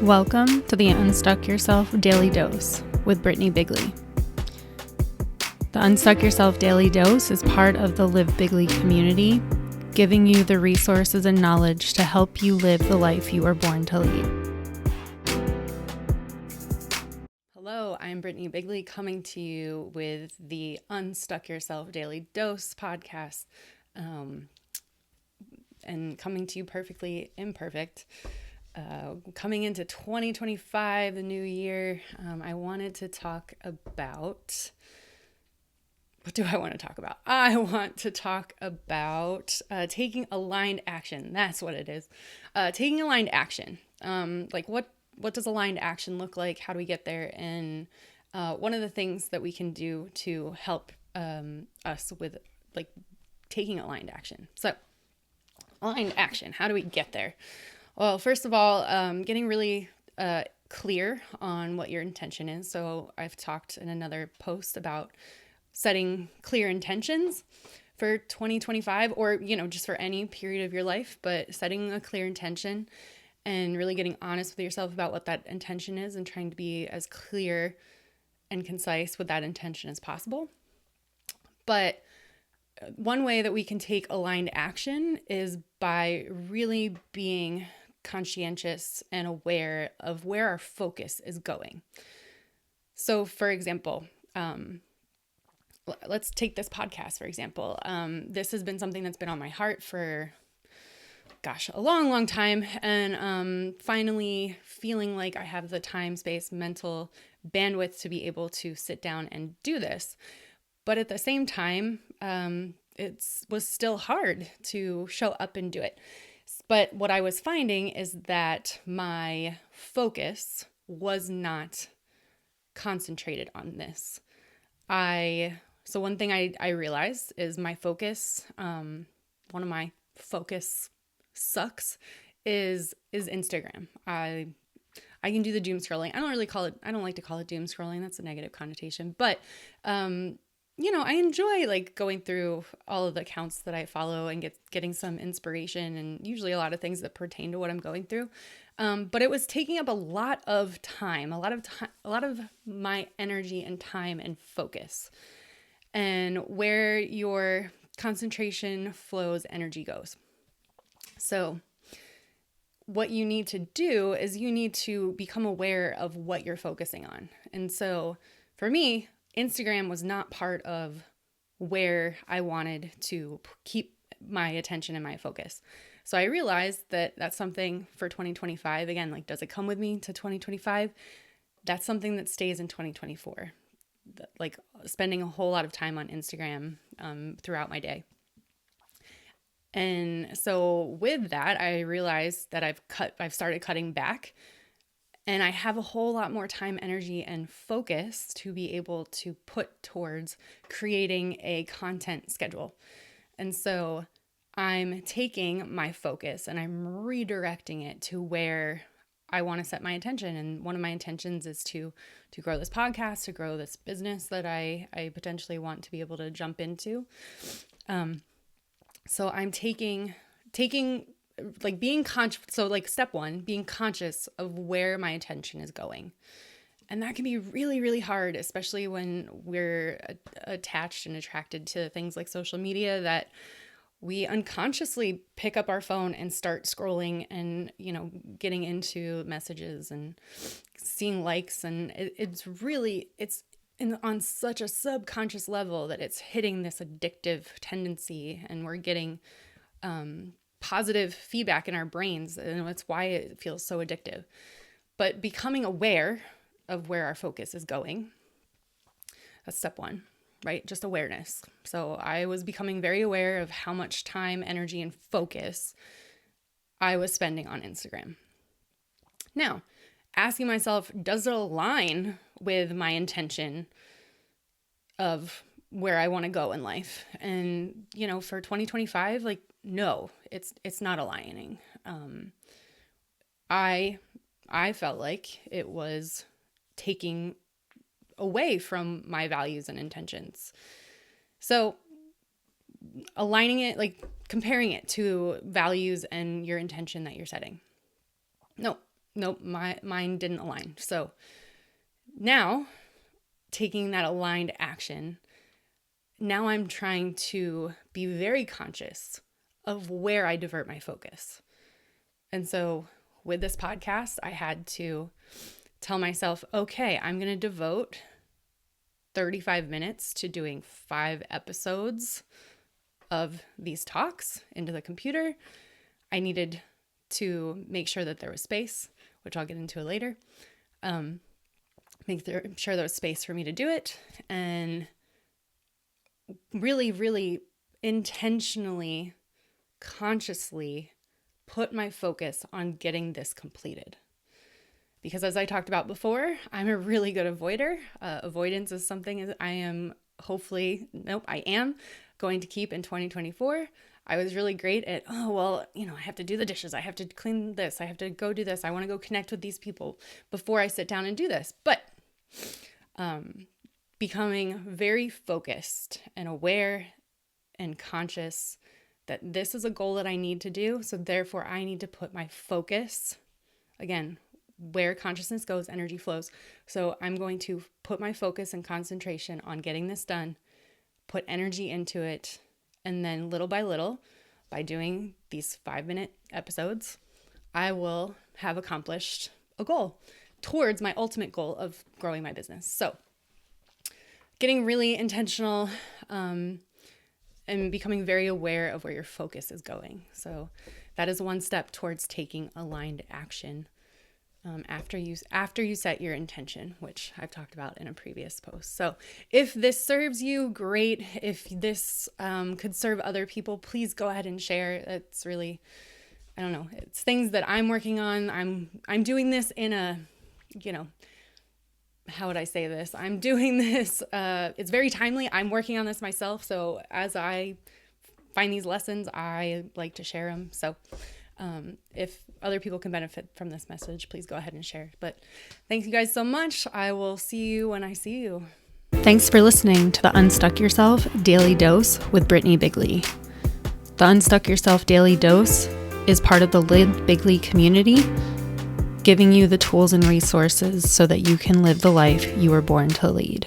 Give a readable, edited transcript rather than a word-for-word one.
Welcome to the Unstuck Yourself Daily Dose with Brittany Bigley. The Unstuck Yourself Daily Dose is part of the Live Bigley community, giving you the resources and knowledge to help you live the life you were born to lead. Hello, I'm Brittany Bigley coming to you with the Unstuck Yourself Daily Dose podcast, and coming to you perfectly imperfect. Coming into 2025, the new year, I wanted to talk about, what do I want to talk about? I want to talk about taking aligned action. That's what it is. Taking aligned action. What does aligned action look like? How do we get there? And one of the things that we can do to help us with taking aligned action. So aligned action, how do we get there? Well, first of all, getting really clear on what your intention is. So I've talked in another post about setting clear intentions for 2025 or, just for any period of your life, but setting a clear intention and really getting honest with yourself about what that intention is and trying to be as clear and concise with that intention as possible. But one way that we can take aligned action is by really being conscientious and aware of where our focus is going. So, for example, let's take this podcast, for example. This has been something that's been on my heart for, a long, long time. And finally feeling like I have the time, space, mental bandwidth to be able to sit down and do this. But at the same time, it was still hard to show up and do it. But what I was finding is that my focus was not concentrated on this. So one thing I realized is my focus, one of my focus sucks is Instagram. I can do the doom scrolling. I don't like to call it doom scrolling. That's a negative connotation, but, I enjoy going through all of the accounts that I follow and getting some inspiration and usually a lot of things that pertain to what I'm going through. But it was taking up a lot of time, a lot of my energy and time and focus. And where your concentration flows, energy goes. So what you need to do is you need to become aware of what you're focusing on. And so for me, Instagram was not part of where I wanted to keep my attention and my focus. So I realized that that's something for 2025. Again, does it come with me to 2025? That's something that stays in 2024. Spending a whole lot of time on Instagram throughout my day. And so with that, I realized that I've started cutting back. And I have a whole lot more time, energy, and focus to be able to put towards creating a content schedule. And so I'm taking my focus and I'm redirecting it to where I want to set my intention. And one of my intentions is to grow this podcast, to grow this business that I potentially want to be able to jump into. So I'm taking being conscious. So step one, being conscious of where my attention is going. And that can be really, really hard, especially when we're attached and attracted to things like social media that we unconsciously pick up our phone and start scrolling and, getting into messages and seeing likes. And it's on such a subconscious level that it's hitting this addictive tendency and we're getting, positive feedback in our brains, and that's why it feels so addictive. But becoming aware of where our focus is going, that's step one, right? Just awareness. So I was becoming very aware of how much time, energy, and focus I was spending on Instagram. Now, asking myself, does it align with my intention of where I want to go in life? And, for 2025, no, it's not aligning. I felt like it was taking away from my values and intentions. So aligning it, comparing it to values and your intention that you're setting. No, nope, mine didn't align. So now, taking that aligned action, now I'm trying to be very conscious of where I divert my focus. And so with this podcast, I had to tell myself, okay, I'm going to devote 35 minutes to doing 5 episodes of these talks into the computer. I needed to make sure that there was space, which I'll get into later. Make sure there was space for me to do it, and really, really intentionally, consciously put my focus on getting this completed. Because as I talked about before, I'm a really good avoider. Avoidance is something I am going to keep in 2024. I was really great at, I have to do the dishes. I have to clean this. I have to go do this. I want to go connect with these people before I sit down and do this. But becoming very focused and aware and conscious that this is a goal that I need to do. So therefore I need to put my focus, again, where consciousness goes, energy flows. So I'm going to put my focus and concentration on getting this done, put energy into it, and then little by little, by doing these 5-minute episodes, I will have accomplished a goal towards my ultimate goal of growing my business. So getting really intentional and becoming very aware of where your focus is going. So that is one step towards taking aligned action after you set your intention, which I've talked about in a previous post. So if this serves you, great. If this could serve other people, please go ahead and share. It's really, it's things that I'm working on. I'm doing this in a, how would I say this? I'm doing this, it's very timely. I'm working on this myself. So as I find these lessons, I like to share them. So if other people can benefit from this message, please go ahead and share. But thank you guys so much. I will see you when I see you. Thanks for listening to the Unstuck Yourself Daily Dose with Brittany Bigley. The Unstuck Yourself Daily Dose is part of the Bigley community, giving you the tools and resources so that you can live the life you were born to lead.